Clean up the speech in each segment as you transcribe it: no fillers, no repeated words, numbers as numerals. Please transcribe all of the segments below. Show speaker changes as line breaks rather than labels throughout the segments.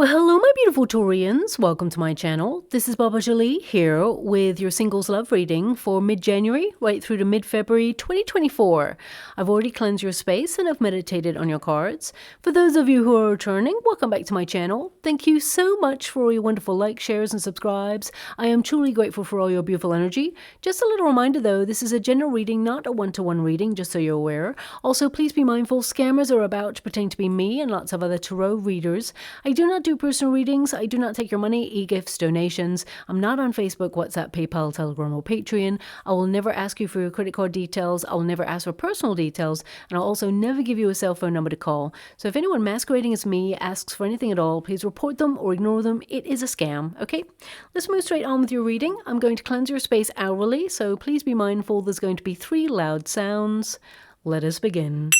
Well, hello, my beautiful Taurians. Welcome to my channel. This is Baba Jolie here with your singles love reading for mid-January right through to mid-February 2024. I've already cleansed your space and I've meditated on your cards. For those of you who are returning, welcome back to my channel. Thank you so much for all your wonderful likes, shares, and subscribes. I am truly grateful for all your beautiful energy. Just a little reminder though, this is a general reading, not a one-to-one reading, just so you're aware. Also, please be mindful, scammers are about to pretend to be me and lots of other tarot readers. I do not do personal readings. I do not take your money, e-gifts, donations. I'm not on Facebook, WhatsApp, PayPal, Telegram, or Patreon. I will never ask you for your credit card details. I will never ask for personal details. And I'll also never give you a cell phone number to call. So if anyone masquerading as me asks for anything at all, please report them or ignore them. It is a scam, okay? Let's move straight on with your reading. I'm going to cleanse your space hourly, so please be mindful there's going to be 3 loud sounds. Let us begin.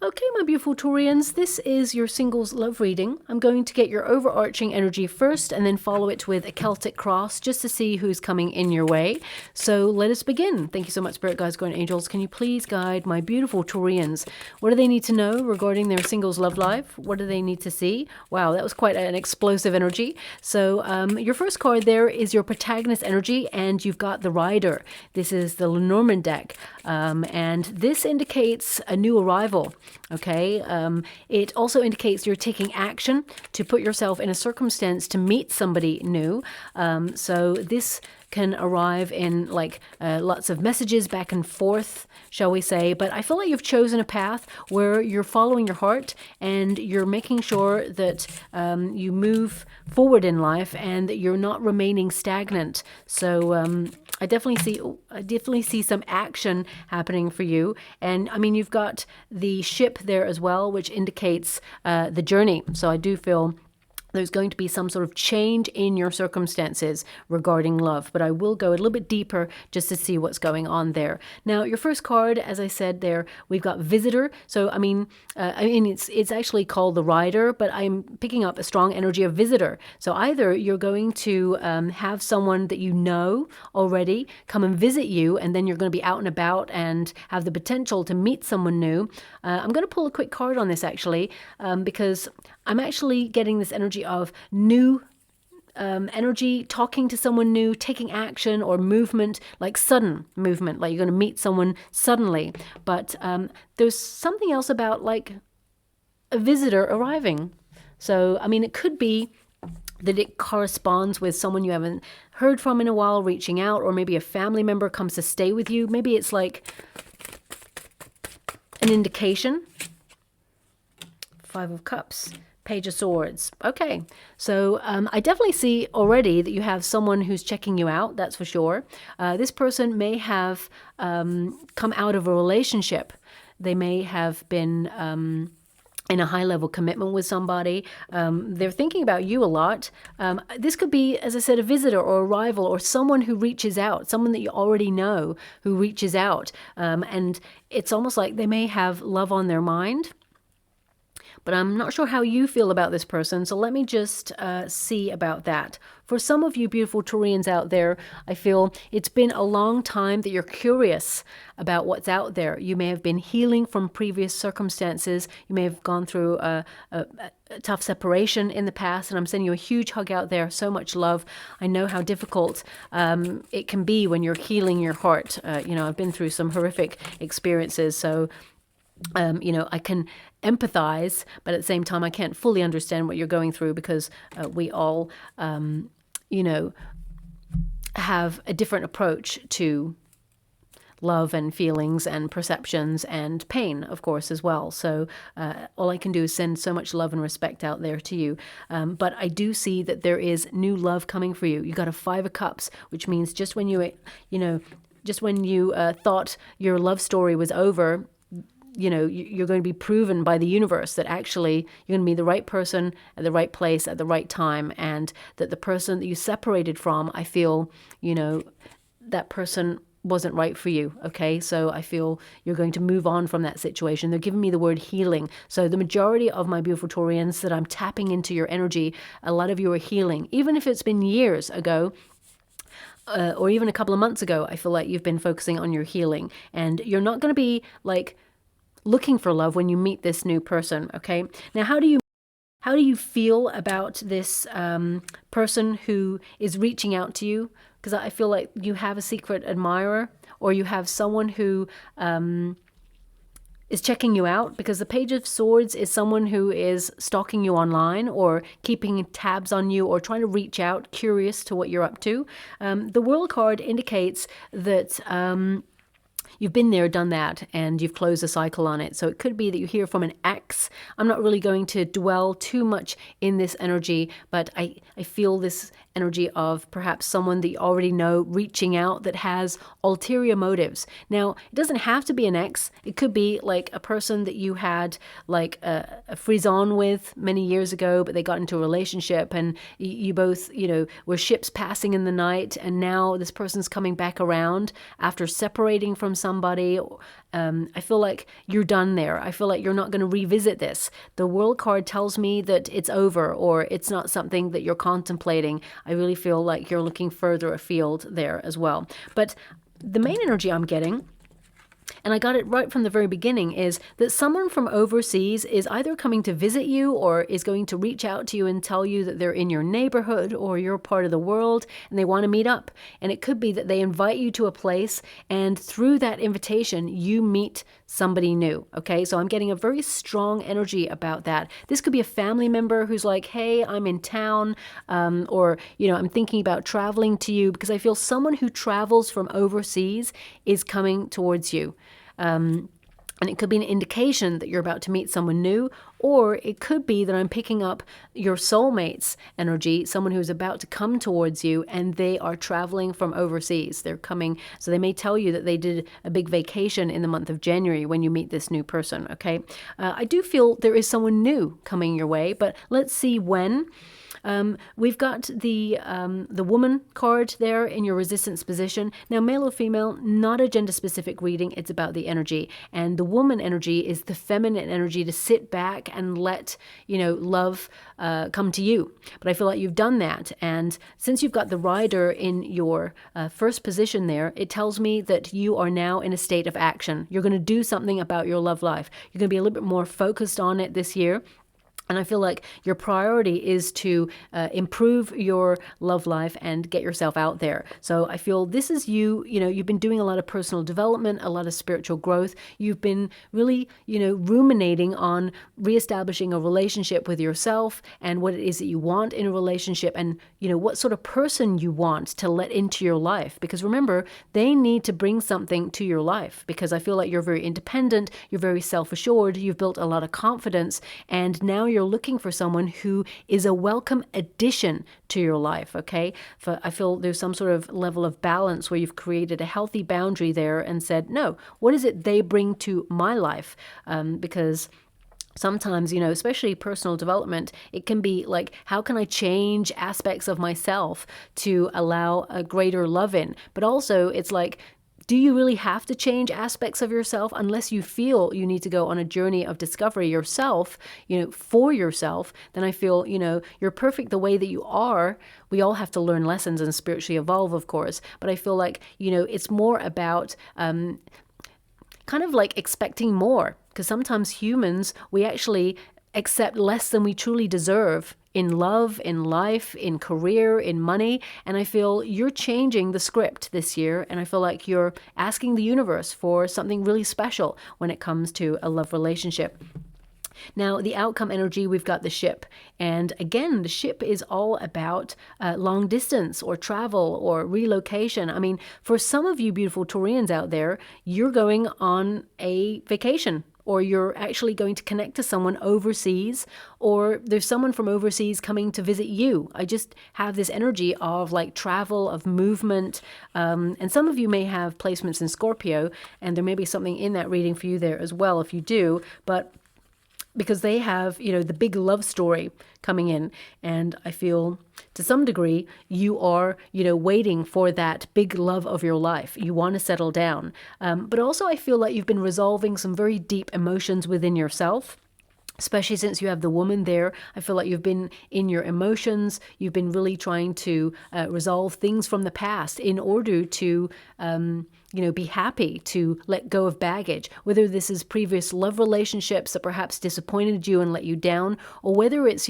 Okay, my beautiful Taurians, this is your singles love reading. I'm going to get your overarching energy first and then follow it with a Celtic cross just to see who's coming in your way. So let us begin. Thank you so much, Spirit Guides, Guardian Angels. Can you please guide my beautiful Taurians? What do they need to know regarding their singles love life? What do they need to see? Wow, that was quite an explosive energy. So your first card there is your protagonist energy, and you've got the Rider. This is the LENORMAND deck, and this indicates a new arrival. Okay, it also indicates you're taking action to put yourself in a circumstance to meet somebody new. So this can arrive in like lots of messages back and forth, shall we say. But I feel like you've chosen a path where you're following your heart and you're making sure that you move forward in life and that you're not remaining stagnant. So I definitely see some action happening for you. And I mean, you've got the ship there as well, which indicates the journey. So I do feel there's going to be some sort of change in your circumstances regarding love, but I will go a little bit deeper just to see what's going on there. Now, your first card, as I said there, we've got Visitor. So, I mean, it's actually called the Rider, but I'm picking up a strong energy of Visitor. So either you're going to have someone that you know already come and visit you, and then you're going to be out and about and have the potential to meet someone new. I'm going to pull a quick card on this actually, because I'm actually getting this energy of new energy, talking to someone new, taking action or movement, like sudden movement, like you're going to meet someone suddenly. But there's something else about like a visitor arriving. So, I mean, it could be that it corresponds with someone you haven't heard from in a while reaching out, or maybe a family member comes to stay with you. Maybe it's like an indication. 5 of Cups. Page of Swords. Okay, so I definitely see already that you have someone who's checking you out, that's for sure. This person may have come out of a relationship. They may have been in a high-level commitment with somebody. They're thinking about you a lot. This could be, as I said, a visitor or a rival or someone who reaches out, someone that you already know who reaches out. And it's almost like they may have love on their mind. But I'm not sure how you feel about this person, so let me just see about that. For some of you beautiful Taurians out there, I feel it's been a long time that you're curious about what's out there. You may have been healing from previous circumstances. You may have gone through a tough separation in the past, and I'm sending you a huge hug out there. So much love. I know how difficult it can be when you're healing your heart. You know, I've been through some horrific experiences, so you know, I can empathize, but at the same time, I can't fully understand what you're going through because we all, you know, have a different approach to love and feelings and perceptions and pain, of course, as well. So all I can do is send so much love and respect out there to you. But I do see that there is new love coming for you. You got a 5 of Cups, which means just when you know, just when you thought your love story was over, you know, you're going to be proven by the universe that actually you're going to be the right person at the right place at the right time, and that the person that you separated from, I feel, you know, that person wasn't right for you, okay? So I feel you're going to move on from that situation. They're giving me the word healing. So the majority of my beautiful Taurians that I'm tapping into your energy, a lot of you are healing. Even if it's been years ago, or even a couple of months ago, I feel like you've been focusing on your healing. And you're not going to be like looking for love when you meet this new person, okay? Now, how do you feel about this person who is reaching out to you? Because I feel like you have a secret admirer, or you have someone who is checking you out, because the Page of Swords is someone who is stalking you online or keeping tabs on you or trying to reach out, curious to what you're up to. The World card indicates that you've been there, done that, and you've closed a cycle on it. So it could be that you hear from an ex. I'm not really going to dwell too much in this energy, but I feel this energy of perhaps someone that you already know reaching out that has ulterior motives. Now, it doesn't have to be an ex. It could be like a person that you had like a frisson with many years ago, but they got into a relationship and you both, were ships passing in the night, and now this person's coming back around after separating from somebody. I feel like you're done there. I feel like you're not going to revisit this. The World card tells me that it's over, or it's not something that you're contemplating. I really feel like you're looking further afield there as well. But the main energy I'm getting, and I got it right from the very beginning, is that someone from overseas is either coming to visit you or is going to reach out to you and tell you that they're in your neighborhood or your part of the world and they want to meet up. And it could be that they invite you to a place, and through that invitation, you meet somebody new. Okay, so I'm getting a very strong energy about that. This could be a family member who's like, hey, I'm in town, or, I'm thinking about traveling to you, because I feel someone who travels from overseas is coming towards you. And it could be an indication that you're about to meet someone new, or it could be that I'm picking up your soulmate's energy, someone who's about to come towards you, and they are traveling from overseas. They're coming, so they may tell you that they did a big vacation in the month of January when you meet this new person, okay? I do feel there is someone new coming your way, but let's see when. We've got the woman card there in your resistance position. Now, male or female, not a gender-specific reading. It's about the energy. And the woman energy is the feminine energy to sit back and let, love come to you. But I feel like you've done that. And since you've got the rider in your first position there, it tells me that you are now in a state of action. You're going to do something about your love life. You're going to be a little bit more focused on it this year. And I feel like your priority is to improve your love life and get yourself out there. So I feel this is you, you've been doing a lot of personal development, a lot of spiritual growth. You've been really, ruminating on reestablishing a relationship with yourself and what it is that you want in a relationship, and, what sort of person you want to let into your life. Because remember, they need to bring something to your life, because I feel like you're very independent, you're very self-assured, you've built a lot of confidence, and now you're looking for someone who is a welcome addition to your life, okay? I feel there's some sort of level of balance where you've created a healthy boundary there and said, no, what is it they bring to my life? Because sometimes, especially personal development, it can be like, how can I change aspects of myself to allow a greater love in? But also it's like, do you really have to change aspects of yourself unless you feel you need to go on a journey of discovery yourself, for yourself? Then I feel, you're perfect the way that you are. We all have to learn lessons and spiritually evolve, of course. But I feel like, it's more about kind of like expecting more. Because sometimes humans, we actually accept less than we truly deserve in love, in life, in career, in money. And I feel you're changing the script this year. And I feel like you're asking the universe for something really special when it comes to a love relationship. Now, the outcome energy, we've got the ship. And again, the ship is all about long distance or travel or relocation. I mean, for some of you beautiful Taurians out there, you're going on a vacation, or you're actually going to connect to someone overseas, or there's someone from overseas coming to visit you. I just have this energy of like travel, of movement, and some of you may have placements in Scorpio, and there may be something in that reading for you there as well if you do. But because they have, the big love story coming in. And I feel to some degree you are, waiting for that big love of your life. You want to settle down. But also I feel like you've been resolving some very deep emotions within yourself. Especially since you have the woman there, I feel like you've been in your emotions. You've been really trying to resolve things from the past in order to, be happy, to let go of baggage. Whether this is previous love relationships that perhaps disappointed you and let you down, or whether it's,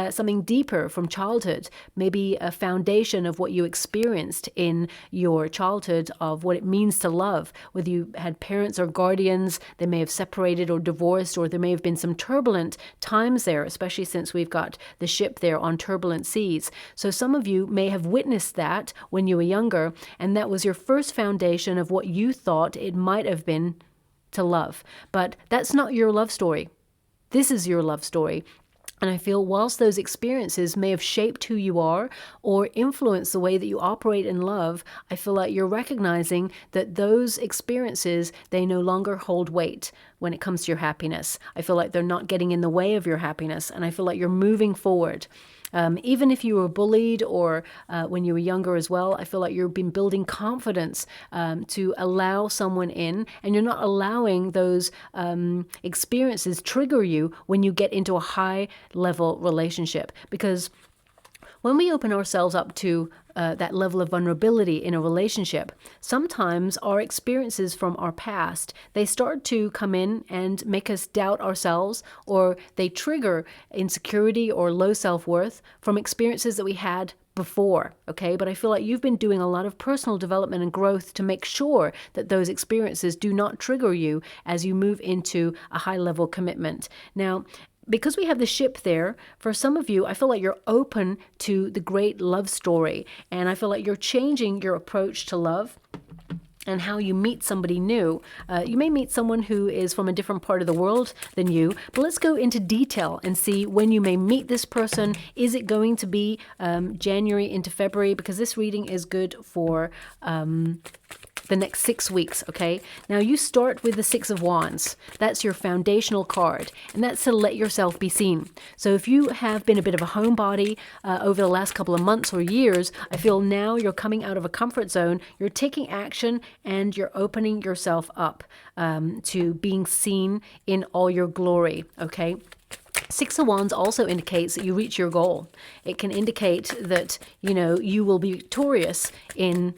something deeper from childhood, maybe a foundation of what you experienced in your childhood of what it means to love. Whether you had parents or guardians, they may have separated or divorced, or there may have been some turbulent times there, especially since we've got the ship there on turbulent seas. So some of you may have witnessed that when you were younger, and that was your first foundation of what you thought it might have been to love. But that's not your love story. This is your love story. And I feel whilst those experiences may have shaped who you are or influenced the way that you operate in love, I feel like you're recognizing that those experiences, they no longer hold weight when it comes to your happiness. I feel like they're not getting in the way of your happiness, and I feel like you're moving forward. Even if you were bullied or when you were younger as well, I feel like you've been building confidence to allow someone in, and you're not allowing those experiences trigger you when you get into a high level relationship. Because when we open ourselves up to that level of vulnerability in a relationship, sometimes our experiences from our past, they start to come in and make us doubt ourselves, or they trigger insecurity or low self-worth from experiences that we had before, okay? But I feel like you've been doing a lot of personal development and growth to make sure that those experiences do not trigger you as you move into a high-level commitment. Now, because we have the ship there, for some of you, I feel like you're open to the great love story. And I feel like you're changing your approach to love and how you meet somebody new. You may meet someone who is from a different part of the world than you, but let's go into detail and see when you may meet this person. Is it going to be January into February? Because this reading is good for the next 6 weeks, okay? Now you start with the Six of Wands. That's your foundational card, and that's to let yourself be seen. So if you have been a bit of a homebody over the last couple of months or years, I feel now you're coming out of a comfort zone, you're taking action, and you're opening yourself up to being seen in all your glory, okay? Six of Wands also indicates that you reach your goal. It can indicate that, you will be victorious in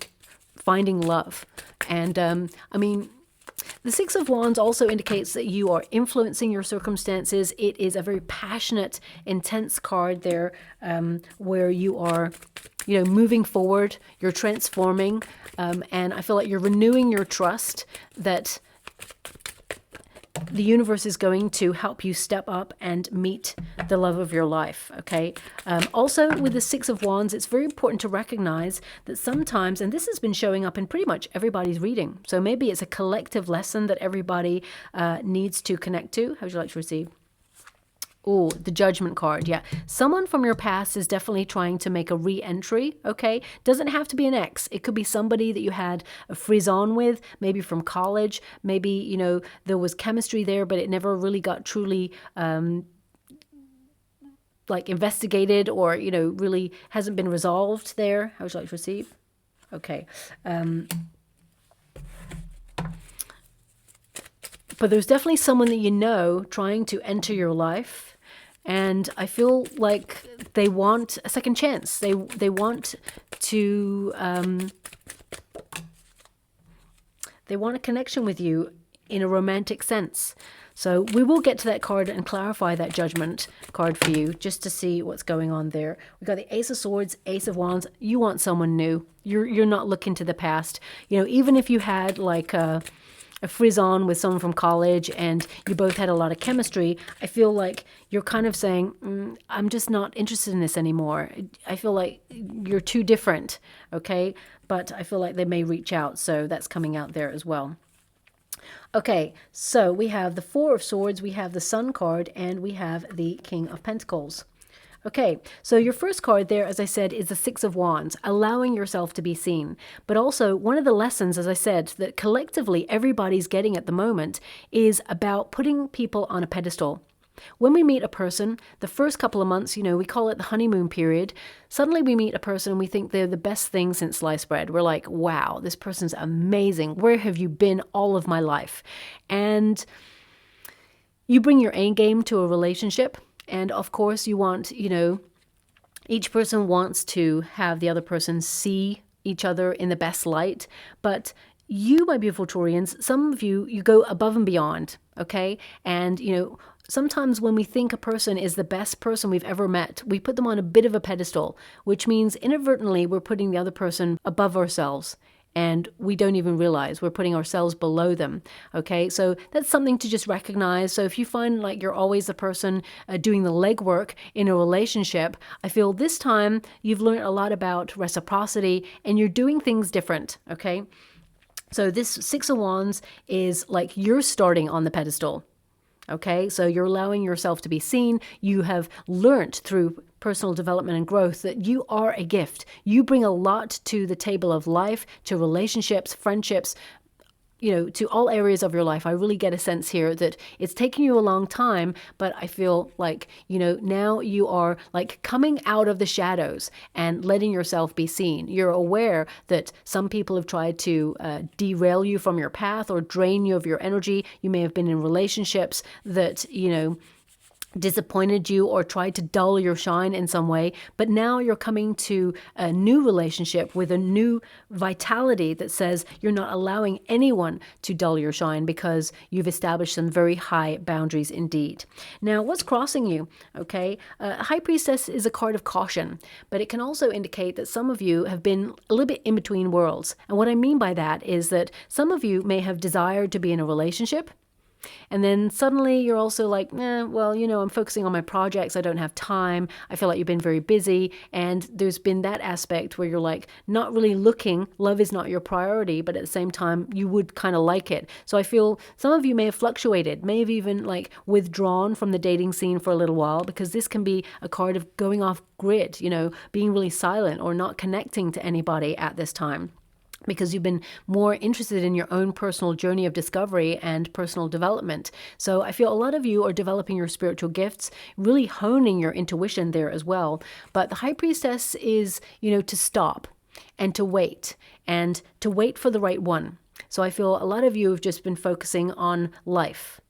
finding love. And the Six of Wands also indicates that you are influencing your circumstances. It is a very passionate, intense card there, where you are, moving forward, you're transforming, and I feel like you're renewing your trust that the universe is going to help you step up and meet the love of your life, okay? Also, with the Six of Wands, it's very important to recognize that sometimes, and this has been showing up in pretty much everybody's reading, so maybe it's a collective lesson that everybody needs to connect to. How would you like to receive? Oh, the Judgment card, yeah. Someone from your past is definitely trying to make a re-entry, okay? Doesn't have to be an ex. It could be somebody that you had a frisson with, maybe from college. Maybe, there was chemistry there, but it never really got truly, investigated, or, really hasn't been resolved there. How would you like to receive? Okay. But there's definitely someone that trying to enter your life. And I feel like they want a second chance. They want to they want a connection with you in a romantic sense. So we will get to that card and clarify that Judgment card for you, just to see what's going on there. We've got the Ace of Swords, Ace of Wands. You want someone new. You're not looking to the past. Even if you had a frisson with someone from college and you both had a lot of chemistry, I feel like you're kind of saying, I'm just not interested in this anymore. I feel like you're too different, okay? But I feel like they may reach out, so that's coming out there as well. Okay, so we have the Four of Swords, we have the Sun card, and we have the King of Pentacles. Okay, so your first card there, as I said, is the Six of Wands, allowing yourself to be seen. But also, one of the lessons, as I said, that collectively everybody's getting at the moment is about putting people on a pedestal. When we meet a person, the first couple of months, we call it the honeymoon period. Suddenly we meet a person and we think they're the best thing since sliced bread. We're like, wow, this person's amazing. Where have you been all of my life? And you bring your A game to a relationship. And of course you want, each person wants to have the other person see each other in the best light. But you, my beautiful Taurians, some of you go above and beyond, okay? And, sometimes when we think a person is the best person we've ever met, we put them on a bit of a pedestal, which means inadvertently we're putting the other person above ourselves. And we don't even realize we're putting ourselves below them, okay? So that's something to just recognize. So if you find like you're always the person doing the legwork in a relationship, I feel this time you've learned a lot about reciprocity and you're doing things different, okay? So this Six of Wands is like you're starting on the pedestal. Okay, so you're allowing yourself to be seen. You have learnt through personal development and growth that you are a gift. You bring a lot to the table of life, to relationships, friendships, to all areas of your life. I really get a sense here that it's taking you a long time, but I feel like, now you are like coming out of the shadows and letting yourself be seen. You're aware that some people have tried to derail you from your path or drain you of your energy. You may have been in relationships that, disappointed you or tried to dull your shine in some way, but now you're coming to a new relationship with a new vitality that says you're not allowing anyone to dull your shine because you've established some very high boundaries indeed. Now, what's crossing you? Okay, High Priestess is a card of caution, but it can also indicate that some of you have been a little bit in between worlds. And what I mean by that is that some of you may have desired to be in a relationship, and then suddenly you're also like, I'm focusing on my projects. I don't have time. I feel like you've been very busy. And there's been that aspect where you're like not really looking. Love is not your priority, but at the same time, you would kind of like it. So I feel some of you may have fluctuated, may have even like withdrawn from the dating scene for a little while, because this can be a card of going off grid, being really silent or not connecting to anybody at this time, because you've been more interested in your own personal journey of discovery and personal development. So I feel a lot of you are developing your spiritual gifts, really honing your intuition there as well. But the High Priestess is, to stop and to wait for the right one. So I feel a lot of you have just been focusing on life,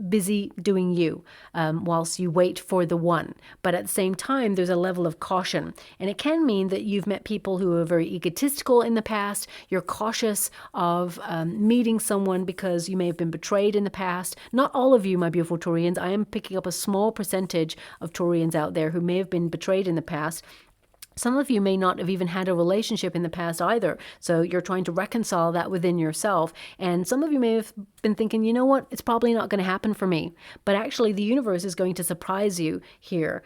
busy doing you, whilst you wait for the one. But at the same time, there's a level of caution. And it can mean that you've met people who are very egotistical in the past. You're cautious of meeting someone because you may have been betrayed in the past. Not all of you, my beautiful Taurians. I am picking up a small percentage of Taurians out there who may have been betrayed in the past. Some of you may not have even had a relationship in the past either. So you're trying to reconcile that within yourself. And some of you may have been thinking, you know what, it's probably not going to happen for me. But actually the universe is going to surprise you here.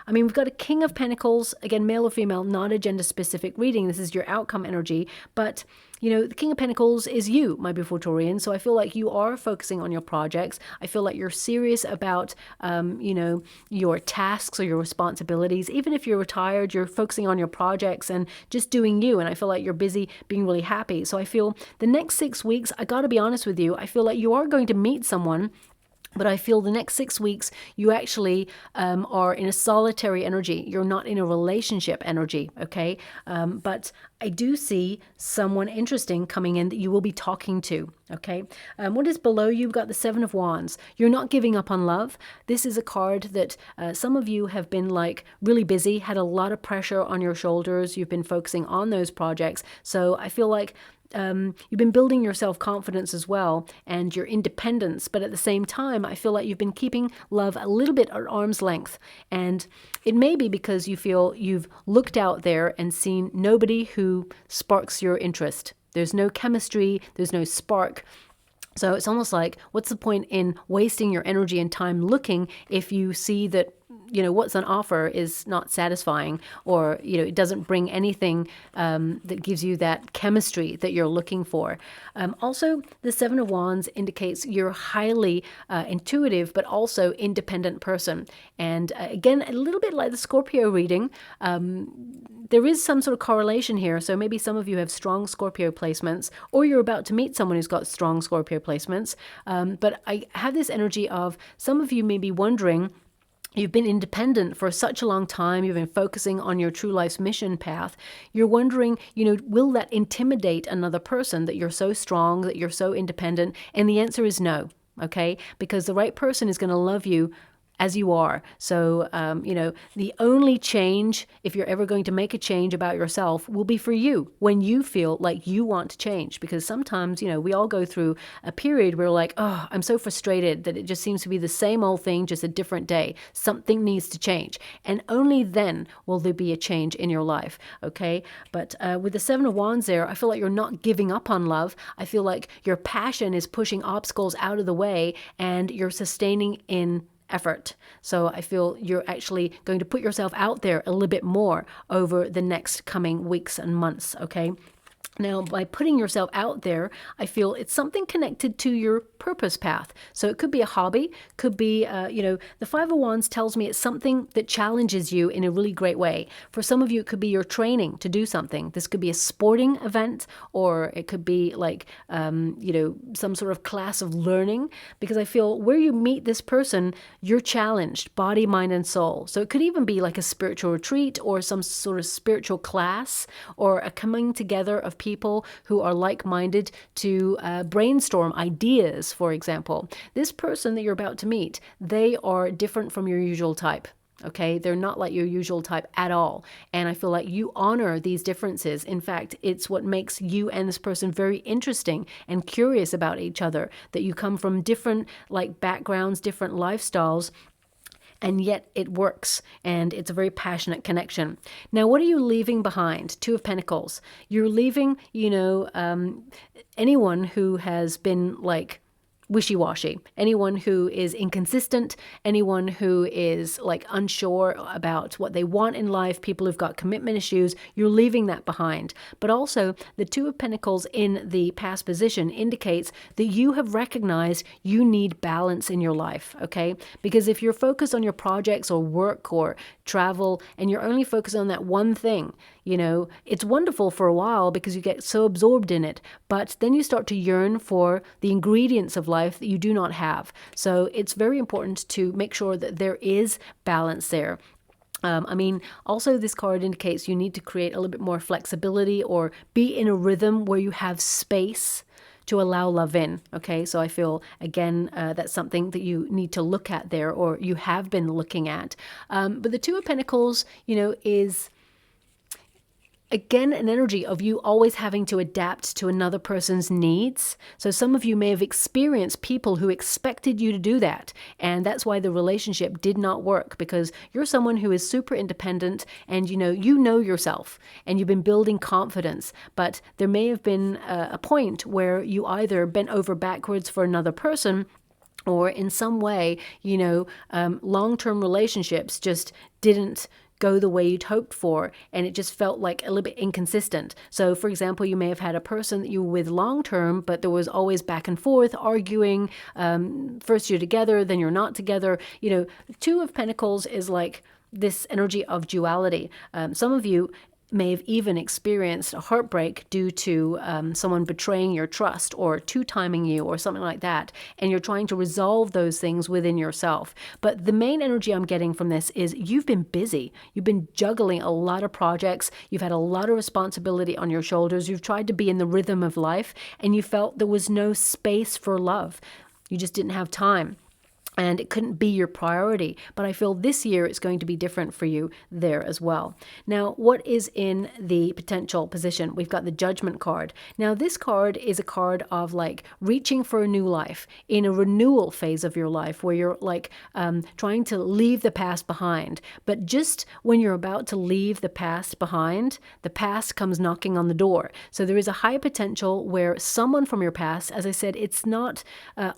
We've got a King of Pentacles, again, male or female, not a gender specific reading. This is your outcome energy. But the King of Pentacles is you, my beautiful Taurian. So I feel like you are focusing on your projects. I feel like you're serious about, your tasks or your responsibilities. Even if you're retired, you're focusing on your projects and just doing you. And I feel like you're busy being really happy. So I feel the next 6 weeks, I got to be honest with you, I feel like you are going to meet someone. But I feel the next 6 weeks, you actually are in a solitary energy. You're not in a relationship energy, okay? But I do see someone interesting coming in that you will be talking to, okay? What is below you? You've got the Seven of Wands. You're not giving up on love. This is a card that some of you have been like really busy, had a lot of pressure on your shoulders. You've been focusing on those projects. So I feel like you've been building your self-confidence as well and your independence, but at the same time, I feel like you've been keeping love a little bit at arm's length. And it may be because you feel you've looked out there and seen nobody who sparks your interest. There's no chemistry, there's no spark. So it's almost like, what's the point in wasting your energy and time looking if you see that what's on offer is not satisfying, or, it doesn't bring anything that gives you that chemistry that you're looking for. Also, the Seven of Wands indicates you're a highly intuitive, but also independent person. And again, a little bit like the Scorpio reading, there is some sort of correlation here. So maybe some of you have strong Scorpio placements, or you're about to meet someone who's got strong Scorpio placements. But I have this energy of some of you may be wondering, you've been independent for such a long time. You've been focusing on your true life's mission path. You're wondering, will that intimidate another person, that you're so strong, that you're so independent? And the answer is no, okay? Because the right person is going to love you as you are. So, the only change, if you're ever going to make a change about yourself, will be for you, when you feel like you want to change. Because sometimes, we all go through a period where we're like, oh, I'm so frustrated that it just seems to be the same old thing, just a different day. Something needs to change. And only then will there be a change in your life, okay? But with the Seven of Wands there, I feel like you're not giving up on love. I feel like your passion is pushing obstacles out of the way, and you're sustaining in effort. So I feel you're actually going to put yourself out there a little bit more over the next coming weeks and months, okay? Now, by putting yourself out there, I feel it's something connected to your purpose path. So it could be a hobby, could be, the Five of Wands tells me it's something that challenges you in a really great way. For some of you, it could be your training to do something. This could be a sporting event, or it could be like, some sort of class of learning, because I feel where you meet this person, you're challenged, body, mind, and soul. So it could even be like a spiritual retreat, or some sort of spiritual class, or a coming together of people who are like-minded to brainstorm ideas, for example. This person that you're about to meet, they are different from your usual type. Okay, they're not like your usual type at all. And I feel like you honor these differences. In fact, it's what makes you and this person very interesting and curious about each other, that you come from different backgrounds, different lifestyles, and yet it works, and it's a very passionate connection. Now, what are you leaving behind? Two of Pentacles. You're leaving, anyone who has been wishy-washy, anyone who is inconsistent, anyone who is unsure about what they want in life, people who've got commitment issues, you're leaving that behind. But also, the Two of Pentacles in the past position indicates that you have recognized you need balance in your life, okay? Because if you're focused on your projects or work or travel, and you're only focused on that one thing, it's wonderful for a while because you get so absorbed in it, but then you start to yearn for the ingredients of life that you do not have. So it's very important to make sure that there is balance there. Also this card indicates you need to create a little bit more flexibility, or be in a rhythm where you have space to allow love in, okay? So I feel, again, that's something that you need to look at there, or you have been looking at. But the Two of Pentacles, is again an energy of you always having to adapt to another person's needs. So some of you may have experienced people who expected you to do that, and that's why the relationship did not work, because you're someone who is super independent, and you know yourself, and you've been building confidence. But there may have been a point where you either bent over backwards for another person, or in some way, long-term relationships just didn't go the way you'd hoped for, and it just felt like a little bit inconsistent. So for example, you may have had a person that you were with long term, but there was always back and forth, arguing. First you're together, then you're not together. Two of Pentacles is like this energy of duality. Some of you may have even experienced a heartbreak due to someone betraying your trust, or two-timing you, or something like that, and you're trying to resolve those things within yourself. But the main energy I'm getting from this is you've been busy. You've been juggling a lot of projects. You've had a lot of responsibility on your shoulders. You've tried to be in the rhythm of life, and you felt there was no space for love. You just didn't have time, and it couldn't be your priority. But I feel this year it's going to be different for you there as well. Now, what is in the potential position? We've got the Judgment card. Now, this card is a card of reaching for a new life, in a renewal phase of your life, where you're trying to leave the past behind. But just when you're about to leave the past behind, the past comes knocking on the door. So there is a high potential where someone from your past, as I said, it's not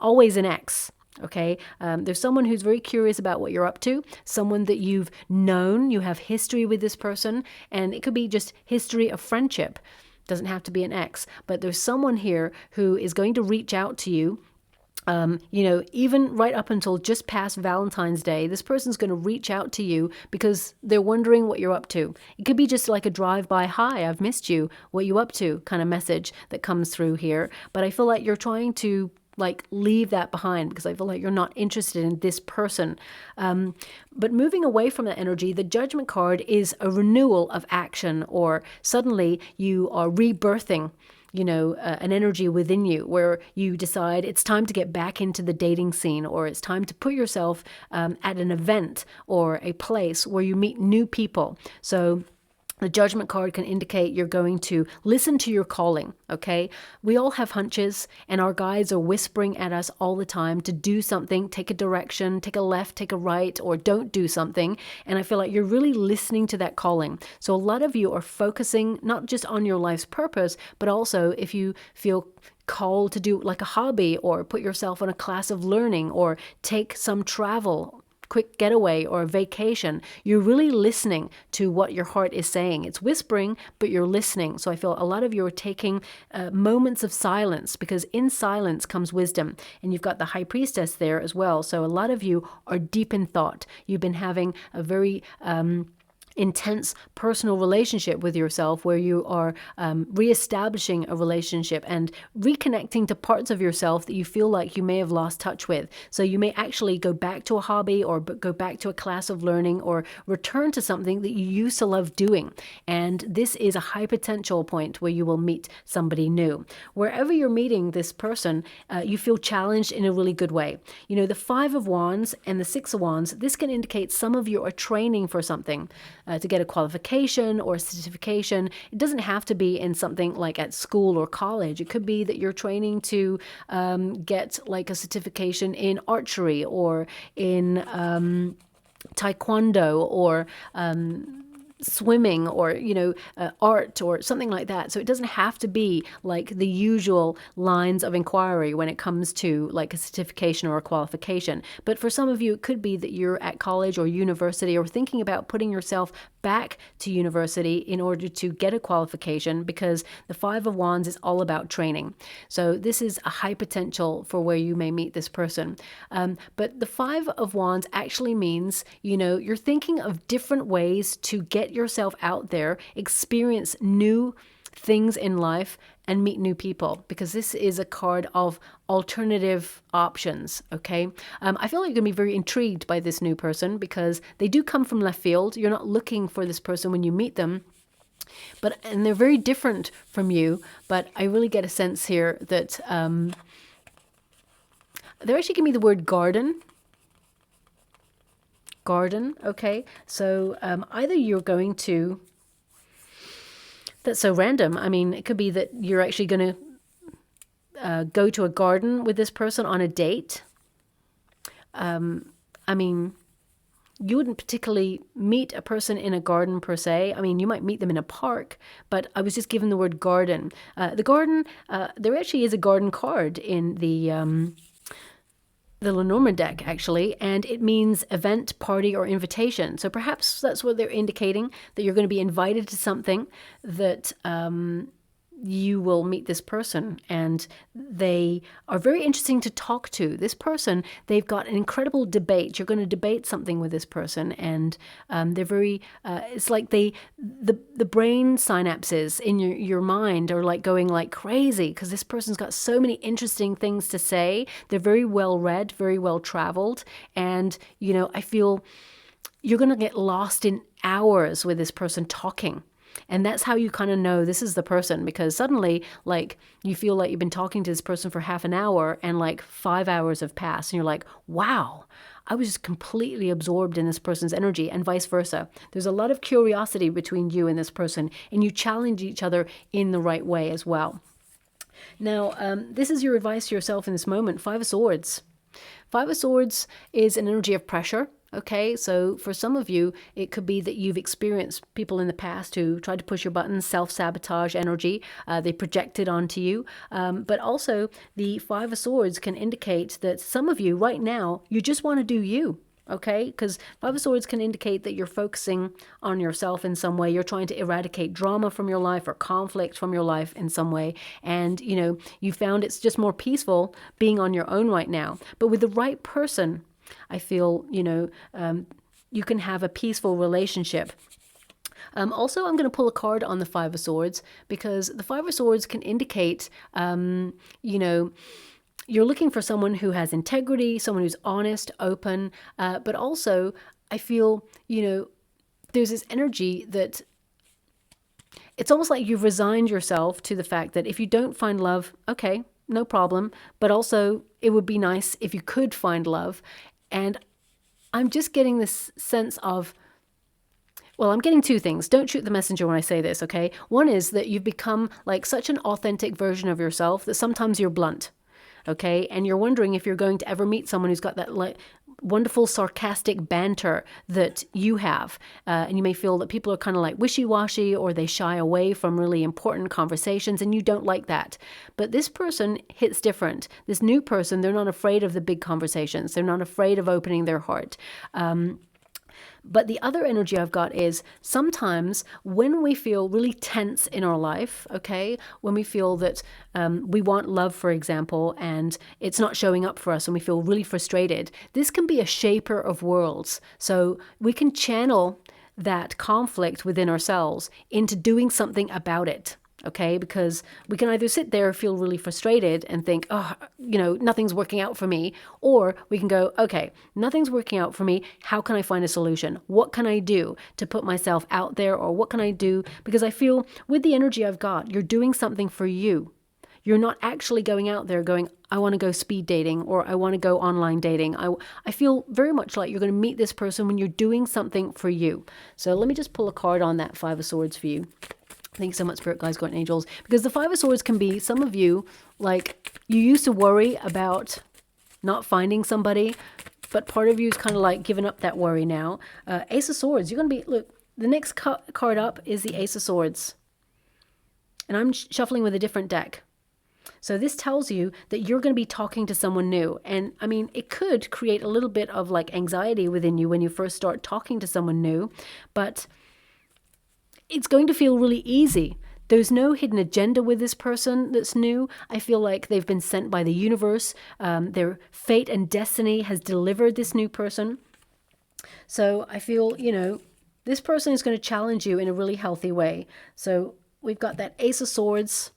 always an ex. Okay, there's someone who's very curious about what you're up to, someone that you've known, you have history with this person, and it could be just history of friendship. Doesn't have to be an ex, but there's someone here who is going to reach out to you. Even right up until just past Valentine's Day, this person's going to reach out to you because they're wondering what you're up to. It could be just like a drive-by, hi, I've missed you, what you up to kind of message that comes through here. But I feel like you're trying to leave that behind because I feel like you're not interested in this person. But moving away from that energy, the Judgment card is a renewal of action, or suddenly you are rebirthing an energy within you where you decide it's time to get back into the dating scene, or it's time to put yourself at an event or a place where you meet new people. So the Judgment card can indicate you're going to listen to your calling, okay? We all have hunches, and our guides are whispering at us all the time to do something, take a direction, take a left, take a right, or don't do something. And I feel like you're really listening to that calling. So a lot of you are focusing not just on your life's purpose, but also if you feel called to do like a hobby, or put yourself on a class of learning, or take some travel, quick getaway or a vacation, you're really listening to what your heart is saying. It's whispering, but you're listening. So I feel a lot of you are taking moments of silence, because in silence comes wisdom. And you've got the High Priestess there as well. So a lot of you are deep in thought. You've been having a very intense personal relationship with yourself, where you are reestablishing a relationship and reconnecting to parts of yourself that you feel like you may have lost touch with. So you may actually go back to a hobby, or go back to a class of learning, or return to something that you used to love doing. And this is a high potential point where you will meet somebody new. Wherever you're meeting this person, you feel challenged in a really good way. The Five of Wands and the Six of Wands, this can indicate some of you are training for something. To get a qualification or a certification. It doesn't have to be in something like at school or college. It could be that you're training to get like a certification in archery, or in taekwondo, or swimming, or art, or something like that. So it doesn't have to be like the usual lines of inquiry when it comes to like a certification or a qualification. But for some of you, it could be that you're at college or university, or thinking about putting yourself back to university in order to get a qualification, because the Five of Wands is all about training. So this is a high potential for where you may meet this person. But the Five of Wands actually means, you're thinking of different ways to get yourself out there, experience new things in life, and meet new people, because this is a card of alternative options, okay? I feel like you're going to be very intrigued by this new person, because they do come from left field. You're not looking for this person when you meet them, and they're very different from you, but I really get a sense here that they're actually giving me the word garden, okay? So either you're going to, that's so random. I mean, it could be that you're actually going to go to a garden with this person on a date. I mean, you wouldn't particularly meet a person in a garden per se. I mean, you might meet them in a park, but I was just given the word garden. The garden, there actually is a garden card in the Lenormand deck, actually, and it means event, party, or invitation. So perhaps that's what they're indicating, that you're going to be invited to something, that you will meet this person, and they are very interesting to talk to. This person, they've got an incredible debate. You're going to debate something with this person, and they're very, it's like the brain synapses in your mind are like going like crazy, because this person's got so many interesting things to say. They're very well read, very well traveled, and I feel you're going to get lost in hours with this person talking. And that's how you kind of know this is the person, because suddenly, like, you feel like you've been talking to this person for half an hour, and like 5 hours have passed, and you're like, wow, I was just completely absorbed in this person's energy, and vice versa. There's a lot of curiosity between you and this person, and you challenge each other in the right way as well. Now, this is your advice to yourself in this moment. Five of Swords. Five of Swords is an energy of pressure. Okay, so for some of you, it could be that you've experienced people in the past who tried to push your buttons, self-sabotage energy, they projected onto you. But also, the Five of Swords can indicate that some of you right now, you just want to do you. Okay, because Five of Swords can indicate that you're focusing on yourself in some way. You're trying to eradicate drama from your life or conflict from your life in some way. And, you know, you found it's just more peaceful being on your own right now. But with the right person, I feel, you know, you can have a peaceful relationship. Also, I'm going to pull a card on the Five of Swords because the Five of Swords can indicate, you know, you're looking for someone who has integrity, someone who's honest, open, but also I feel, you know, there's this energy that it's almost like you've resigned yourself to the fact that if you don't find love, okay, no problem. But also it would be nice if you could find love. And I'm just getting this sense of, well, I'm getting two things. Don't shoot the messenger when I say this, okay? One is that you've become like such an authentic version of yourself that sometimes you're blunt. Okay, and you're wondering if you're going to ever meet someone who's got that like wonderful sarcastic banter that you have, and you may feel that people are kind of like wishy-washy or they shy away from really important conversations, and you don't like that. But this person hits different. This new person, they're not afraid of the big conversations. They're not afraid of opening their heart. But the other energy I've got is sometimes when we feel really tense in our life, okay, when we feel that we want love, for example, and it's not showing up for us and we feel really frustrated, this can be a shaper of worlds. So we can channel that conflict within ourselves into doing something about it. Okay, because we can either sit there, feel really frustrated and think, oh, you know, nothing's working out for me. Or we can go, okay, nothing's working out for me. How can I find a solution? What can I do to put myself out there? Or what can I do? Because I feel with the energy I've got, you're doing something for you. You're not actually going out there going, I want to go speed dating or I want to go online dating. I feel very much like you're going to meet this person when you're doing something for you. So let me just pull a card on that Five of Swords for you. Thanks so much, Spirit Guides, Guardian Angels. Because the Five of Swords can be, some of you, like, you used to worry about not finding somebody, but part of you is kind of like giving up that worry now. Ace of Swords, you're going to be, look, the next card up is the Ace of Swords. And I'm shuffling with a different deck. So this tells you that you're going to be talking to someone new. And I mean, it could create a little bit of like anxiety within you when you first start talking to someone new, but it's going to feel really easy. There's no hidden agenda with this person that's new. I feel like they've been sent by the universe. Their fate and destiny has delivered this new person. So I feel, you know, this person is going to challenge you in a really healthy way. So we've got that Ace of Swords.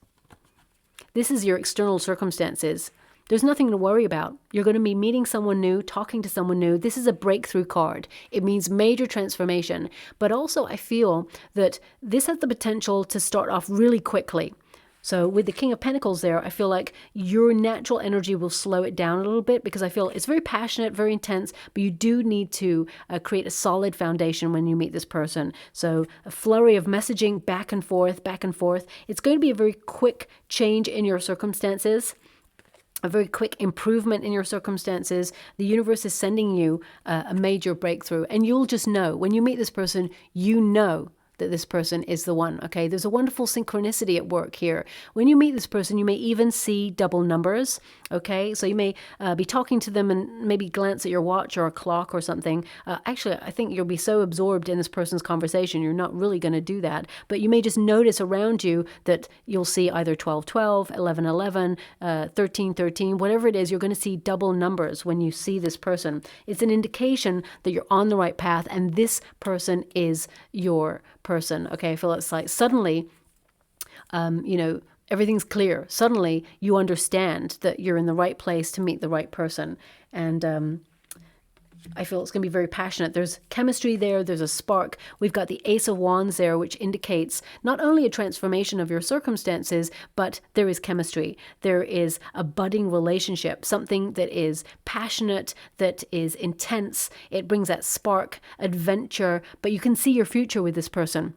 This is your external circumstances. There's nothing to worry about. You're going to be meeting someone new, talking to someone new. This is a breakthrough card. It means major transformation. But also I feel that this has the potential to start off really quickly. So with the King of Pentacles there, I feel like your natural energy will slow it down a little bit because I feel it's very passionate, very intense, but you do need to create a solid foundation when you meet this person. So a flurry of messaging back and forth, back and forth. It's going to be a very quick change in your circumstances. A very quick improvement in your circumstances. The universe is sending you a major breakthrough. And you'll just know, when you meet this person, you know that this person is the one, okay? There's a wonderful synchronicity at work here. When you meet this person, you may even see double numbers, okay? So you may be talking to them and maybe glance at your watch or a clock or something. Actually, I think you'll be so absorbed in this person's conversation, you're not really going to do that. But you may just notice around you that you'll see either 12-12, 11-11, 13-13, whatever it is, you're going to see double numbers when you see this person. It's an indication that you're on the right path and this person is your person. Okay, I feel it's like suddenly, you know, everything's clear. Suddenly you understand that you're in the right place to meet the right person. And I feel it's going to be very passionate. There's chemistry there. There's a spark. We've got the Ace of Wands there, which indicates not only a transformation of your circumstances, but there is chemistry. There is a budding relationship, something that is passionate, that is intense. It brings that spark, adventure, but you can see your future with this person.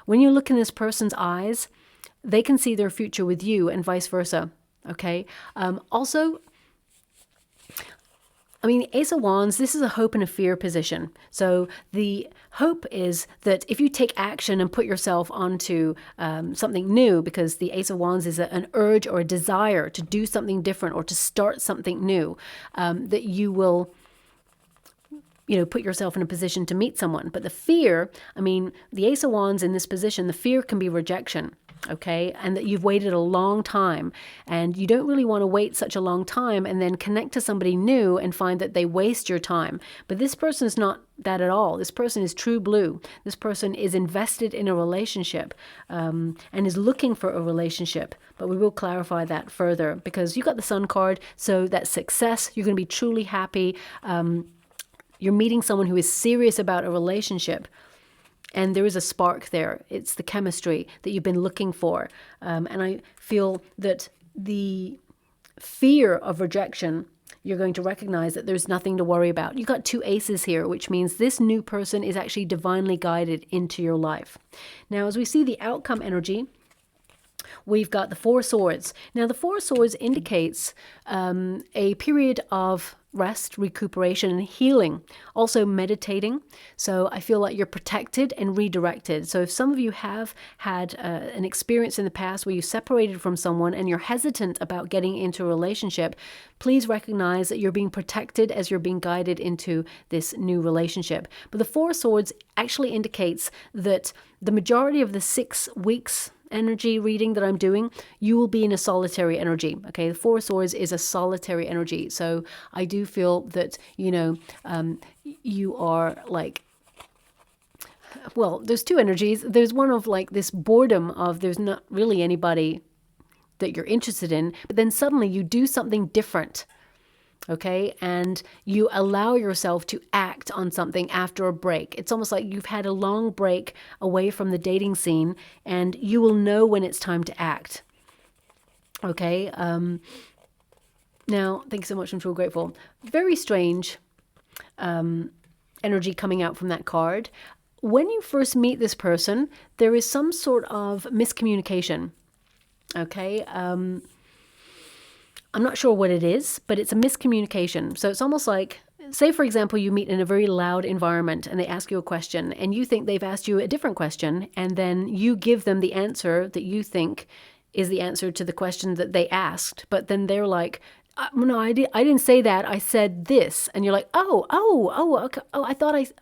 When you look in this person's eyes, they can see their future with you and vice versa. Okay. Also, I mean, Ace of Wands, this is a hope and a fear position. So the hope is that if you take action and put yourself onto something new, because the Ace of Wands is an urge or a desire to do something different or to start something new, that you will, put yourself in a position to meet someone. But the fear, I mean, the Ace of Wands in this position, the fear can be rejection. Okay, and that you've waited a long time, and you don't really want to wait such a long time and then connect to somebody new and find that they waste your time. But this person is not that at all. This person is true blue. This person is invested in a relationship and is looking for a relationship. But we will clarify that further, because you got the Sun card, so that success, you're going to be truly happy. You're meeting someone who is serious about a relationship. And there is a spark there. It's the chemistry that you've been looking for. And I feel that the fear of rejection, you're going to recognize that there's nothing to worry about. You've got 2 aces here, which means this new person is actually divinely guided into your life. Now, as we see the outcome energy, we've got the 4 swords. Now, the 4 swords indicates a period of rest, recuperation, and healing. Also meditating. So I feel like you're protected and redirected. So if some of you have had an experience in the past where you separated from someone and you're hesitant about getting into a relationship, please recognize that you're being protected as you're being guided into this new relationship. But the 4 swords actually indicates that the majority of the 6 weeks energy reading that I'm doing, you will be in a solitary energy. Okay, the 4 swords is a solitary energy. So I do feel that, you are like, well, there's 2 energies. There's one of like this boredom of there's not really anybody that you're interested in, but then suddenly you do something different. Okay, and you allow yourself to act on something after a break. It's almost like you've had a long break away from the dating scene, and you will know when it's time to act. Okay, now, thanks so much. I'm so grateful. Very strange energy coming out from that card. When you first meet this person, there is some sort of miscommunication. Okay, I'm not sure what it is, but it's a miscommunication. So it's almost like, say, for example, you meet in a very loud environment and they ask you a question and you think they've asked you a different question, and then you give them the answer that you think is the answer to the question that they asked. But then they're like, no, I didn't say that. I said this. And you're like, okay.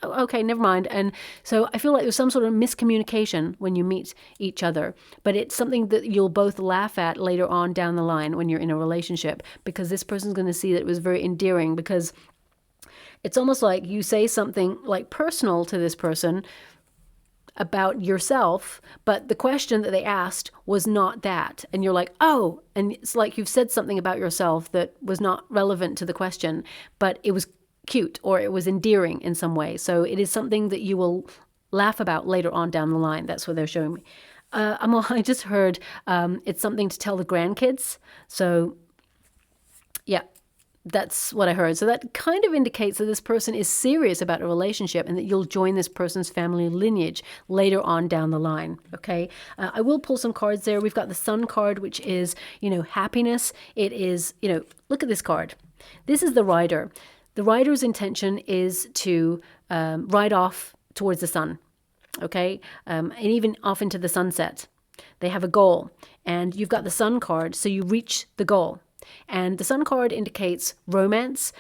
Okay, never mind. And so I feel like there's some sort of miscommunication when you meet each other, but it's something that you'll both laugh at later on down the line when you're in a relationship, because this person's going to see that it was very endearing, because it's almost like you say something like personal to this person about yourself, but the question that they asked was not that. And you're like, oh, and it's like you've said something about yourself that was not relevant to the question, but it was cute or it was endearing in some way. So it is something that you will laugh about later on down the line. That's what they're showing me. I just heard it's something to tell the grandkids. So yeah. That's what I heard. So that kind of indicates that this person is serious about a relationship and that you'll join this person's family lineage later on down the line. Okay. I will pull some cards there. We've got the Sun card, which is, happiness. It is, look at this card. This is the rider. The rider's intention is to ride off towards the sun. Okay. And even off into the sunset. They have a goal, and you've got the Sun card. So you reach the goal. And the Sun card indicates romance,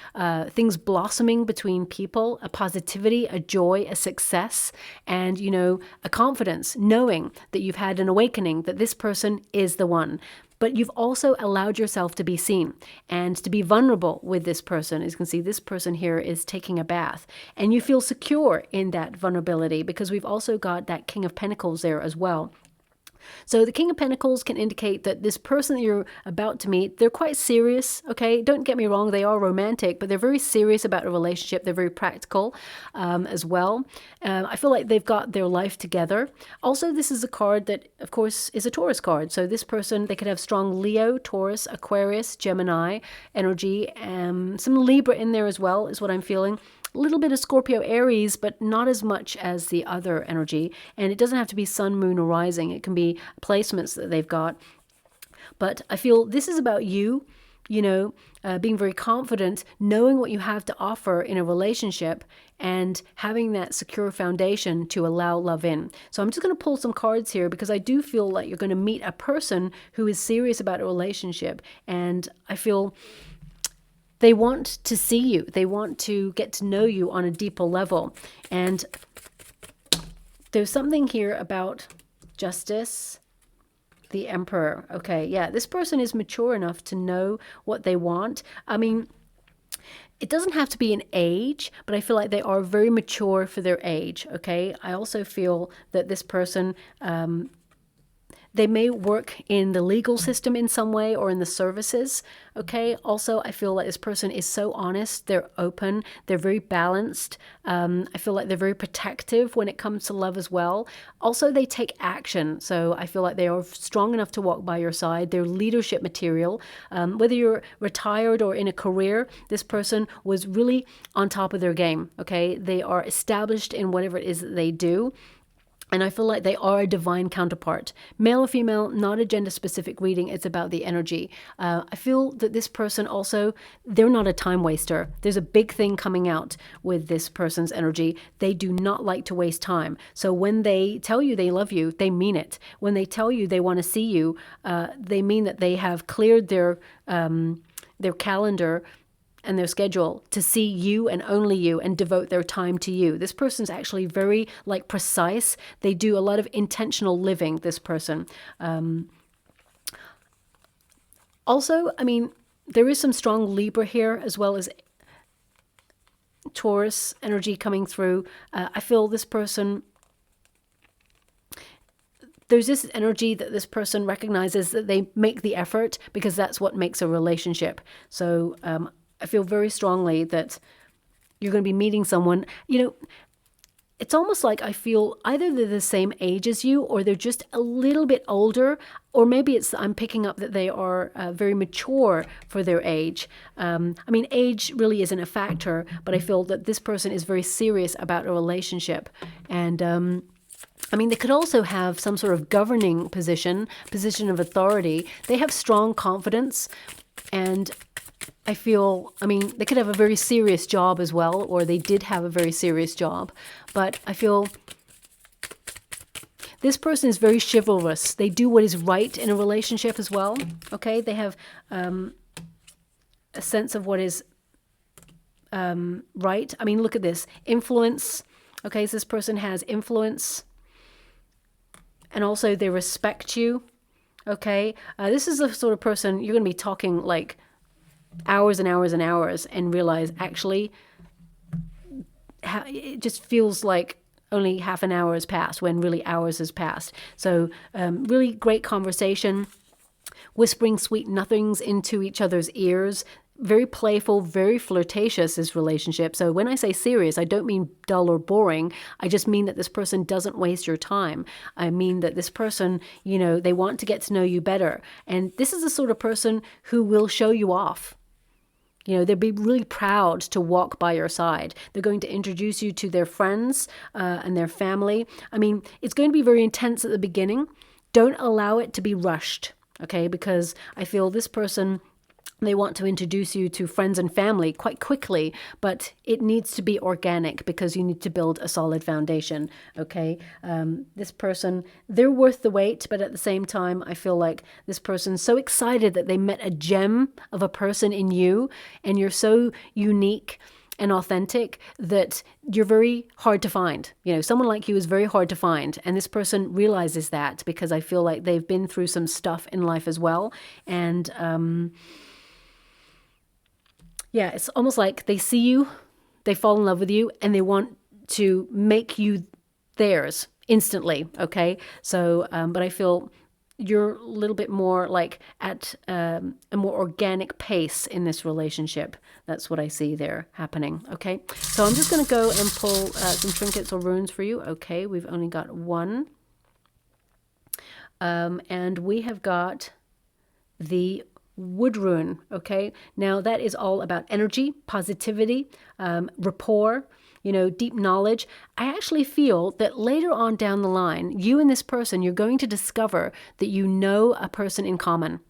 things blossoming between people, a positivity, a joy, a success, and, a confidence, knowing that you've had an awakening, that this person is the one. But you've also allowed yourself to be seen and to be vulnerable with this person. As you can see, this person here is taking a bath, and you feel secure in that vulnerability, because we've also got that King of Pentacles there as well. So the King of Pentacles can indicate that this person that you're about to meet, they're quite serious, okay? Don't get me wrong, they are romantic, but they're very serious about a relationship. They're very practical as well. I feel like they've got their life together. Also, this is a card that, of course, is a Taurus card. So this person, they could have strong Leo, Taurus, Aquarius, Gemini energy. Some Libra in there as well is what I'm feeling. A little bit of Scorpio, Aries, but not as much as the other energy. And it doesn't have to be sun, moon, or rising. It can be placements that they've got. But I feel this is about you being very confident, knowing what you have to offer in a relationship, and having that secure foundation to allow love in. So I'm just going to pull some cards here because I do feel like you're going to meet a person who is serious about a relationship, and I feel they want to see you. They want to get to know you on a deeper level. And there's something here about justice, the Emperor. Okay, yeah, this person is mature enough to know what they want. I mean, it doesn't have to be an age, but I feel like they are very mature for their age, okay? I also feel that this person, they may work in the legal system in some way or in the services, okay? Also, I feel like this person is so honest, they're open, they're very balanced. I feel like they're very protective when it comes to love as well. Also, they take action, so I feel like they are strong enough to walk by your side. They're leadership material. Whether you're retired or in a career, this person was really on top of their game, okay? They are established in whatever it is that they do. And I feel like they are a divine counterpart. Male or female, not a gender-specific reading. It's about the energy. I feel that this person also, they're not a time waster. There's a big thing coming out with this person's energy. They do not like to waste time. So when they tell you they love you, they mean it. When they tell you they want to see you, they mean that they have cleared their calendar and their schedule to see you and only you and devote their time to you. This person's actually very precise. They do a lot of intentional living, this person. Also, I mean, there is some strong Libra here as well as Taurus energy coming through. I feel this person, there's this energy that this person recognizes that they make the effort because that's what makes a relationship. So, I feel very strongly that you're going to be meeting someone, it's almost like I feel either they're the same age as you or they're just a little bit older, or maybe I'm picking up that they are very mature for their age. I mean, age really isn't a factor, but I feel that this person is very serious about a relationship. And I mean, they could also have some sort of governing position of authority. They have strong confidence, and I feel, I mean, they could have a very serious job as well, or they did have a very serious job. But I feel this person is very chivalrous. They do what is right in a relationship as well. Okay, they have a sense of what is right. I mean, look at this. Influence. Okay, so this person has influence. And also they respect you. Okay, this is the sort of person you're going to be talking like hours and hours and hours and realize actually it just feels like only half an hour has passed when really hours has passed. So really great conversation, whispering sweet nothings into each other's ears. Very playful, very flirtatious, this relationship. So when I say serious, I don't mean dull or boring. I just mean that this person doesn't waste your time. I mean that this person, they want to get to know you better. And this is the sort of person who will show you off. They'd be really proud to walk by your side. They're going to introduce you to their friends and their family. I mean, it's going to be very intense at the beginning. Don't allow it to be rushed, okay? Because I feel this person, they want to introduce you to friends and family quite quickly, but it needs to be organic because you need to build a solid foundation, okay? This person, they're worth the wait, but at the same time, I feel like this person's so excited that they met a gem of a person in you, and you're so unique and authentic that you're very hard to find. Someone like you is very hard to find, and this person realizes that because I feel like they've been through some stuff in life as well, and yeah, it's almost like they see you, they fall in love with you, and they want to make you theirs instantly, okay? So, but I feel you're a little bit more like at a more organic pace in this relationship. That's what I see there happening, okay? So I'm just going to go and pull some trinkets or runes for you. Okay, we've only got one. And we have got the Wood rune, okay? Now that is all about energy, positivity, rapport, deep knowledge. I actually feel that later on down the line, you and this person, you're going to discover that you know a person in common,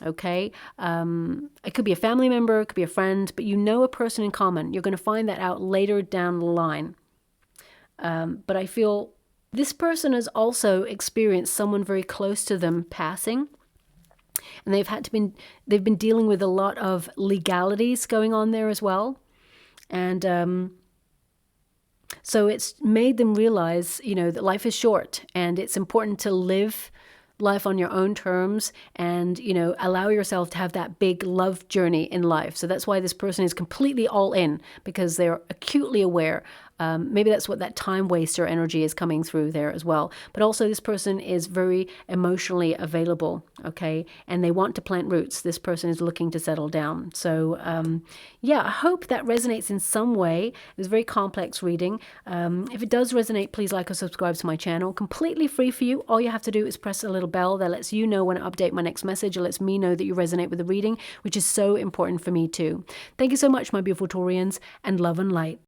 Okay, it could be a family member, it could be a friend, but you know a person in common. You're going to find that out later down the line. But I feel this person has also experienced someone very close to them passing, and they've been dealing with a lot of legalities going on there as well, and so it's made them realize, that life is short and it's important to live life on your own terms and, allow yourself to have that big love journey in life. So that's why this person is completely all in, because they're acutely aware. Maybe that's what that time waster energy is coming through there as well. But also this person is very emotionally available, okay? And they want to plant roots. This person is looking to settle down. So yeah, I hope that resonates in some way. It was a very complex reading. If it does resonate, please like or subscribe to my channel. Completely free for you. All you have to do is press a little bell that lets you know when I update my next message. It lets me know that you resonate with the reading, which is so important for me too. Thank you so much, my beautiful Taurians, and love and light.